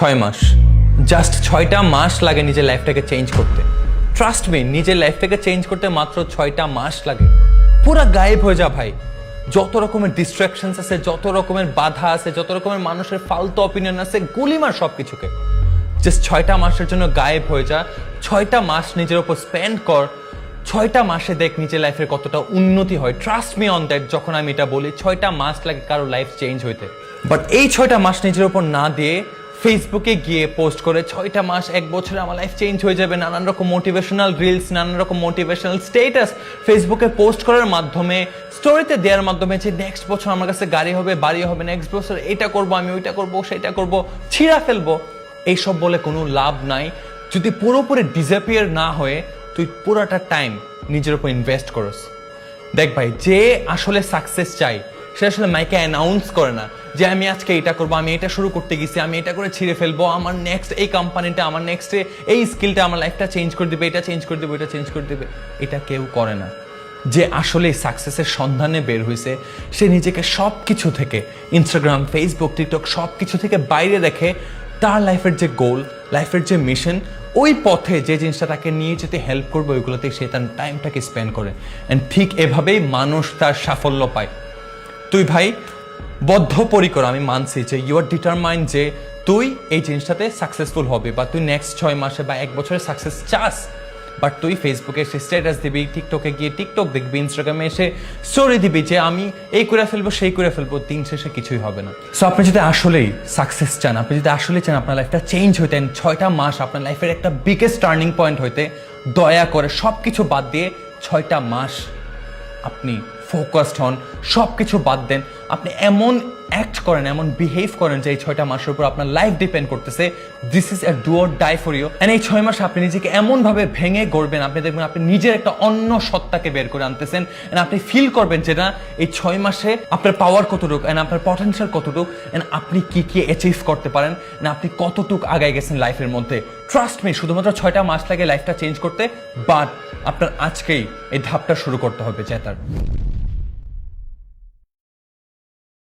6 মাস, just 6টা মাস লাগে নিজের লাইফটাকে চেঞ্জ করতে। ট্রাস্ট মি, নিজের লাইফটাকে চেঞ্জ করতে মাত্র 6টা মাস লাগে। পুরা গায়েব হয়ে যা ভাই, যত রকমের ডিস্ট্রাকশনস আছে, যত রকমের বাধা আছে, যত রকমের মানুষের ফালতু অপিনিয়ন আছে, গুলি মার সব কিছুকে। জাস্ট 6টা মাসের জন্য গায়েব হয়ে যা, 6টা মাস নিজের উপর স্পেন্ড কর, 6টা মাসে দেখ নিজের লাইফের কতটা উন্নতি হয়। ট্রাস্ট মি অন দ্যাট, যখন আমি এটা বলি 6টা মাস লাগে কারো লাইফ চেঞ্জ হইতে। বাট এই 6টা মাস নিজের উপর না দিয়ে ফেসবুকে গিয়ে পোস্ট করে 6টা মাস 1 বছরে আমার লাইফ চেঞ্জ হয়ে যাবে, নানান রকম মোটিভেশনাল রিলস, নানান রকম মোটিভেশনাল স্টেটাস ফেসবুকে পোস্ট করার মাধ্যমে, স্টোরিতে দেওয়ার মাধ্যমে যে নেক্সট বছর আমার কাছে গাড়ি হবে, বাড়ি হবে, নেক্সট বছর এটা করবো, আমি ওইটা করবো, সেটা করবো, ছিঁড়া ফেলবো, এইসব বলে কোনো লাভ নাই যদি পুরোপুরি ডিসঅ্যাপিয়ার না হয়ে তুই পুরোটা টাইম নিজের উপর ইনভেস্ট করস। দেখ ভাই, যে আসলে সাকসেস চাই সে আসলে মাইকে অ্যানাউন্স করে না যে আমি আজকে এটা করবো, আমি এটা শুরু করতে গেছি, আমি এটা করে ছিঁড়ে ফেলবো, আমার নেক্সট এই কোম্পানিটা, আমার নেক্সট এই স্কিলটা আমার লাইফটা চেঞ্জ করে দিবে, এটা চেঞ্জ করে দিবে, এটা চেঞ্জ করে দিবে। এটা কেউ করে না। যে আসলে সাকসেসের সন্ধানে বের হয়েছে সে নিজেকে সব কিছু থেকে, ইনস্টাগ্রাম, ফেসবুক, টিকটক সব কিছু থেকে বাইরে রেখে তার লাইফের যে গোল, লাইফের যে মিশন, ওই পথে যে জিনিসটা তাকে নিয়ে যেতে হেল্প করবে ওইগুলোতে সে তার টাইমটাকে স্পেন্ড করে। অ্যান্ড ঠিক এভাবেই মানুষ তার সাফল্য পায়। তুই ভাই বদ্ধপরিকর, আমি মানছি যে ইউ আর ডিটারমাইন্ড যে তুই এই জিনিসটাতে সাকসেসফুল হবে, বা তুই নেক্সট 6 মাসে বা 1 বছরে সাকসেস চাস। বাট তুই ফেসবুকে এসে স্ট্যাটাস দিবি, টিকটকে গিয়ে টিকটক দেখবি, ইনস্টাগ্রামে এসে স্টোরি দিবি যে আমি এই করে ফেলবো, সেই করে ফেলবো, দিন শেষে কিছুই হবে না। সো আপনি যদি আসলেই সাকসেস চান, আপনি যদি আসলে চান আপনার লাইফটা চেঞ্জ হইতেন, 6টা মাস আপনার লাইফের একটা বিগেস্ট টার্নিং পয়েন্ট হইতে, দয়া করে সব কিছু বাদ দিয়ে 6টা মাস আপনি ফোকাসড হন, সব কিছু বাদ দেন, আপনি এমন অ্যাক্ট করেন, এমন বিহেভ করেন যে এই 6টা মাসের উপর আপনার লাইফ ডিপেন্ড করতেছে। This is a do or die for you. And এই 6 মাসে আপনি নিজেকে এমনভাবে ভেঙে গড়বেন, আপনি দেখবেন আপনি নিজের একটা অন্য সত্তাকে বের করে আনতেছেন। এন্ড আপনি ফিল করবেন যে না, এই 6 মাসে আপনার পাওয়ার কতটুকু, এন্ড আপনার পটেনশিয়াল কতটুকু, এন্ড আপনি কি কি অ্যাচিভ করতে পারেন, না আপনি কতটুকু আগায় গেছেন লাইফের মধ্যে। ট্রাস্ট মি, শুধুমাত্র 6টা মাস লাগে লাইফটা চেঞ্জ করতে, বাট আপনার আজকেই এই ধাপটা শুরু করতে হবে জেতার।